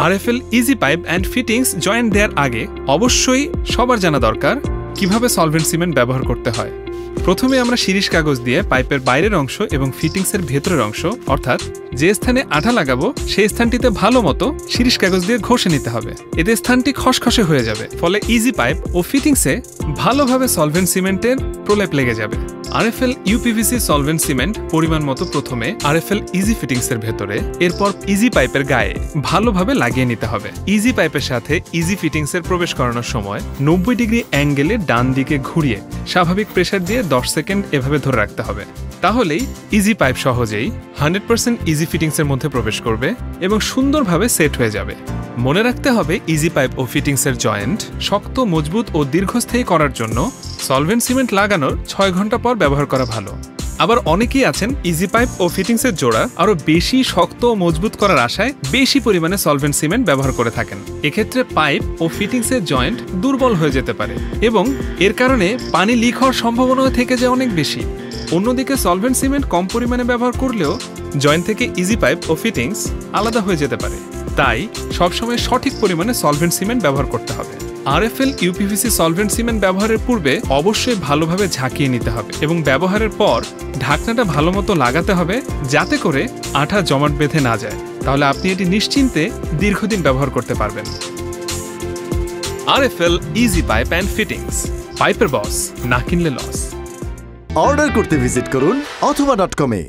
RFL easy pipe and fittings joint দেওয়ার আগে অবশ্যই সবার জানা দরকার কিভাবে সলভেন্ট সিমেন্ট ব্যবহার করতে হয়। প্রথমে আমরা শিরিষ কাগজ দিয়ে পাইপের বাইরের অংশ এবং ফিটিংসের ভেতরের অংশ অর্থাৎ যে স্থানে আঠা লাগাবো সেই স্থানটিতে ভালো মতো শিরিষ কাগজ দিয়ে ঘষে নিতে হবে। এতে স্থানটি খসখসে হয়ে যাবে, ফলে ইজি পাইপ ও ফিটিংসে ভালোভাবে সলভেন্ট সিমেন্টের প্রলেপ লেগে যাবে। আরএফএল ইউপিভিসি সলভেন্ট সিমেন্ট পরিমাণ মতো প্রথমে আরএফএল ইজি ফিটিংসের ভেতরে, এরপর ইজি পাইপের গায়ে ভালোভাবে লাগিয়ে নিতে হবে। ইজি পাইপের সাথে ইজি ফিটিংসের প্রবেশ করানোর সময় 90 ডিগ্রি অ্যাঙ্গেলে ডান দিকে ঘুরিয়ে স্বাভাবিক প্রেসার দিয়ে 10 সেকেন্ড এভাবে ধরে রাখতে হবে। তাহলেই ইজি পাইপ সহজেই 100% ইজি ফিটিংসের মধ্যে প্রবেশ করবে এবং সুন্দরভাবে সেট হয়ে যাবে। মনে রাখতে হবে ইজি পাইপ ও ফিটিংসের জয়েন্ট শক্ত, মজবুত ও দীর্ঘস্থায়ী করার জন্য সলভেন্ট সিমেন্ট লাগানোর 6 ঘন্টা পর ব্যবহার করা ভালো। আবার অনেকেই আছেন ইজি পাইপ ও ফিটিংসের জোড়া আরও বেশি শক্ত ও মজবুত করার আশায় বেশি পরিমাণে সলভেন্ট সিমেন্ট ব্যবহার করে থাকেন। এক্ষেত্রে পাইপ ও ফিটিংসের জয়েন্ট দুর্বল হয়ে যেতে পারে এবং এর কারণে পানি লিক হওয়ার সম্ভাবনাও থেকে যায় অনেক বেশি। অন্যদিকে সলভেন্ট সিমেন্ট কম পরিমাণে ব্যবহার করলেও জয়েন্ট থেকে ইজি পাইপ ও ফিটিংস আলাদা হয়ে যেতে পারে। তাই সবসময় সঠিক পরিমাণে সলভেন্ট সিমেন্ট ব্যবহার করতে হবে। আরএফএল ইউপিভিসি সলভেন্ট সিমেন্ট ব্যবহারের পূর্বে অবশ্যই ভালোভাবে ঝাঁকিয়ে নিতে হবে এবং ব্যবহারের পর ঢাকনাটা ভালো মতো লাগাতে হবে যাতে করে আঠা জমাট বেঁধে না যায়। তাহলে আপনি এটি নিশ্চিন্তে দীর্ঘদিন ব্যবহার করতে পারবেন। RFL easy pipe and fittings, পাইপের বস, না কিনলে লস। অর্ডার করতে ভিজিট করুন অথবা .com-এ।